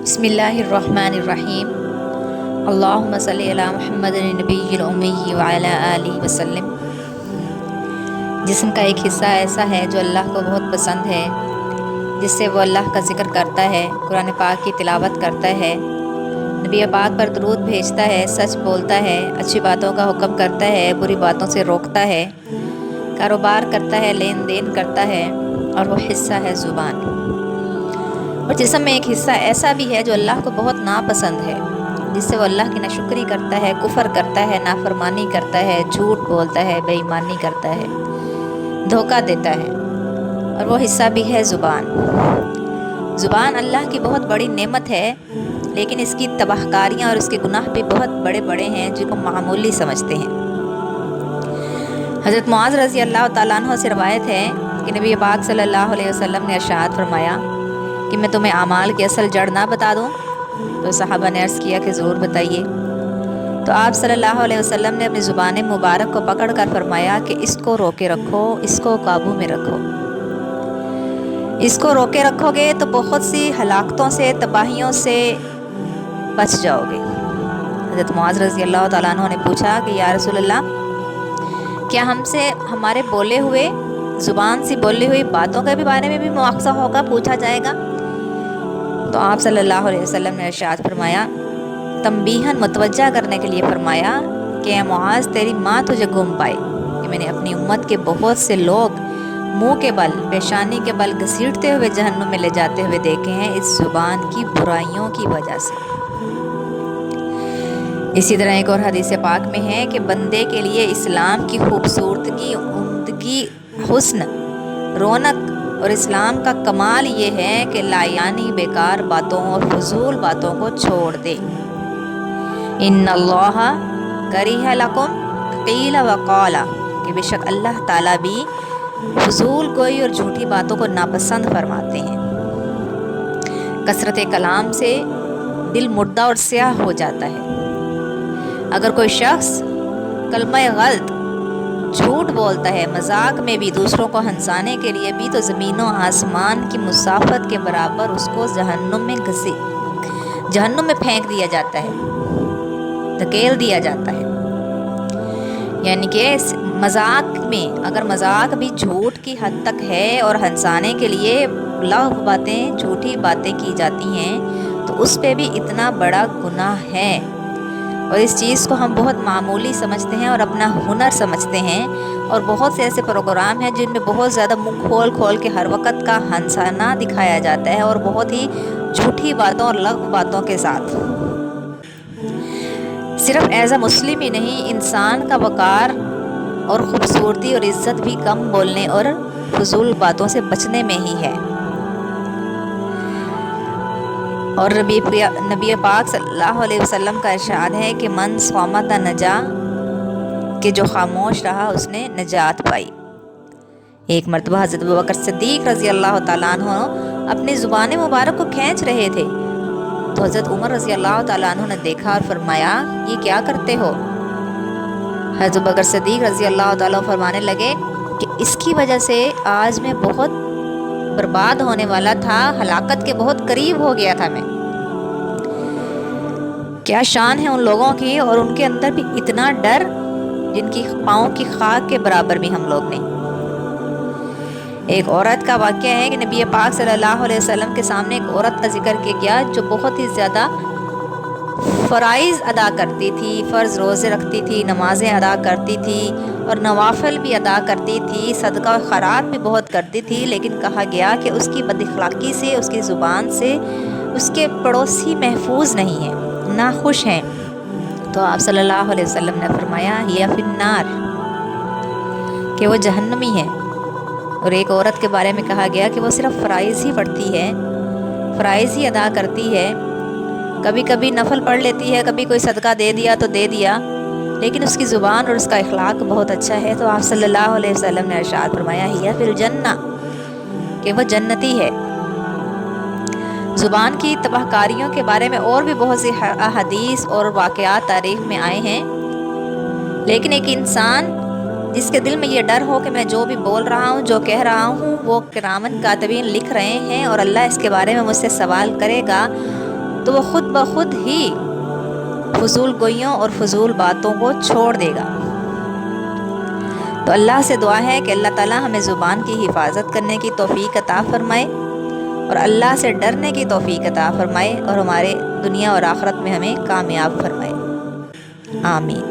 بسم اللہ الرحمن الرحیم۔ اللہم صلی علی محمد النبی الامی وعلی آلہ وسلم۔ جسم کا ایک حصہ ایسا ہے جو اللہ کو بہت پسند ہے، جس سے وہ اللہ کا ذکر کرتا ہے، قرآن پاک کی تلاوت کرتا ہے، نبی پاک پر درود بھیجتا ہے، سچ بولتا ہے، اچھی باتوں کا حکم کرتا ہے، بری باتوں سے روکتا ہے، کاروبار کرتا ہے، لین دین کرتا ہے، اور وہ حصہ ہے زبان۔ اور جسم میں ایک حصہ ایسا بھی ہے جو اللہ کو بہت ناپسند ہے، جس سے وہ اللہ کی ناشکری کرتا ہے، کفر کرتا ہے، نافرمانی کرتا ہے، جھوٹ بولتا ہے، بے ایمانی کرتا ہے، دھوکہ دیتا ہے، اور وہ حصہ بھی ہے زبان۔ زبان اللہ کی بہت بڑی نعمت ہے، لیکن اس کی تباہ کاریاں اور اس کے گناہ بھی بہت بڑے بڑے ہیں، جن کو معمولی سمجھتے ہیں۔ حضرت معاذ رضی اللہ تعالیٰ عنہ سے روایت ہے کہ نبی پاک صلی اللہ علیہ وسلم نے ارشاد فرمایا کہ میں تمہیں اعمال کی اصل جڑ نہ بتا دوں؟ تو صحابہ نے عرض کیا کہ ضرور بتائیے۔ تو آپ صلی اللہ علیہ وسلم نے اپنی زبان مبارک کو پکڑ کر فرمایا کہ اس کو روکے رکھو، اس کو قابو میں رکھو۔ اس کو روکے رکھو گے تو بہت سی ہلاکتوں سے، تباہیوں سے بچ جاؤ گے۔ حضرت معاذ رضی اللہ تعالیٰ عنہ نے پوچھا کہ یا رسول اللہ، کیا ہم سے ہمارے بولے ہوئے، زبان سے بولی ہوئی باتوں کے بھی بارے میں بھی مواخذہ ہوگا، پوچھا جائے گا؟ تو آپ صلی اللہ علیہ وسلم نے ارشاد فرمایا، تنبیہاً متوجہ کرنے کے لیے فرمایا کہ اے معاذ، تیری ماں تجھے گم پائے کہ میں نے اپنی امت کے بہت سے لوگ منہ کے بل، پیشانی کے بل گھسیٹتے ہوئے جہنم میں لے جاتے ہوئے دیکھے ہیں، اس زبان کی برائیوں کی وجہ سے۔ اسی طرح ایک اور حدیث پاک میں ہے کہ بندے کے لیے اسلام کی خوبصورتی، عمدگی، حسن، رونق اور اسلام کا کمال یہ ہے کہ لا یعنی بیکار باتوں اور فضول باتوں کو چھوڑ دے۔ ان اللہ کریہ لکم قیل وقال، کہ بے شک اللہ تعالیٰ بھی فضول گوئی اور جھوٹی باتوں کو ناپسند فرماتے ہیں۔ کثرت کلام سے دل مردہ اور سیاہ ہو جاتا ہے۔ اگر کوئی شخص کلمہ غلط، جھوٹ بولتا ہے، مذاق میں بھی، دوسروں کو ہنسانے کے لیے بھی، تو زمین و آسمان کی مسافت کے برابر اس کو جہنم میں پھینک دیا جاتا ہے، دھکیل دیا جاتا ہے۔ یعنی کہ مذاق میں، اگر مذاق بھی جھوٹ کی حد تک ہے اور ہنسانے کے لیے لغو باتیں، جھوٹی باتیں کی جاتی ہیں، تو اس پہ بھی اتنا بڑا گناہ ہے، اور اس چیز کو ہم بہت معمولی سمجھتے ہیں اور اپنا ہنر سمجھتے ہیں۔ اور بہت سے ایسے پروگرام ہیں جن میں بہت زیادہ منہ کھول کھول کے ہر وقت کا ہنسانا دکھایا جاتا ہے، اور بہت ہی جھوٹی باتوں اور لغو باتوں کے ساتھ۔ صرف ایز اے مسلم ہی نہیں، انسان کا وقار اور خوبصورتی اور عزت بھی کم بولنے اور فضول باتوں سے بچنے میں ہی ہے۔ اور نبی پاک صلی اللہ علیہ وسلم کا ارشاد ہے کہ من صامت نجا، کہ جو خاموش رہا اس نے نجات پائی۔ ایک مرتبہ حضرت ابوبکر صدیق رضی اللہ تعالیٰ عنہ اپنی زبان مبارک کو کھینچ رہے تھے، تو حضرت عمر رضی اللہ تعالیٰ عنہ نے دیکھا اور فرمایا، یہ کیا کرتے ہو؟ حضرت ابوبکر صدیق رضی اللہ تعالیٰ عنہ فرمانے لگے کہ اس کی وجہ سے آج میں بہت برباد ہونے والا تھا، ہلاکت کے بہت قریب ہو گیا تھا میں۔ کیا شان ہے ان لوگوں کی، اور ان کے اندر بھی اتنا ڈر جن کی پاؤں کی خاک کے برابر بھی ہم لوگ نہیں۔ ایک عورت کا واقعہ ہے کہ نبی پاک صلی اللہ علیہ وسلم کے سامنے ایک عورت کا ذکر کیا گیا جو بہت ہی زیادہ فرائض ادا کرتی تھی، فرض روزے رکھتی تھی، نمازیں ادا کرتی تھی، اور نوافل بھی ادا کرتی تھی، صدقہ و خیرات بھی بہت کرتی تھی، لیکن کہا گیا کہ اس کی بد اخلاقی سے، اس کی زبان سے اس کے پڑوسی محفوظ نہیں ہیں، ناخوش ہیں۔ تو آپ صلی اللہ علیہ وسلم نے فرمایا، ہی فی النار، کہ وہ جہنمی ہے۔ اور ایک عورت کے بارے میں کہا گیا کہ وہ صرف فرائض ہی پڑھتی ہے، فرائض ہی ادا کرتی ہے، کبھی کبھی نفل پڑھ لیتی ہے، کبھی کوئی صدقہ دے دیا تو دے دیا، لیکن اس کی زبان اور اس کا اخلاق بہت اچھا ہے۔ تو آپ صلی اللہ علیہ وسلم نے ارشاد فرمایا، ہی فی الجنہ، کہ وہ جنتی ہے۔ زبان کی تباہ کاریوں کے بارے میں اور بھی بہت سی احادیث اور واقعات تاریخ میں آئے ہیں، لیکن ایک انسان جس کے دل میں یہ ڈر ہو کہ میں جو بھی بول رہا ہوں، جو کہہ رہا ہوں، وہ کرامن کاتبین لکھ رہے ہیں، اور اللہ اس کے بارے میں مجھ سے سوال کرے گا، تو وہ خود بخود ہی فضول گوئیوں اور فضول باتوں کو چھوڑ دے گا۔ تو اللہ سے دعا ہے کہ اللہ تعالیٰ ہمیں زبان کی حفاظت کرنے کی توفیق عطا فرمائے، اور اللہ سے ڈرنے کی توفیق عطا فرمائے، اور ہمارے دنیا اور آخرت میں ہمیں کامیاب فرمائے۔ آمین۔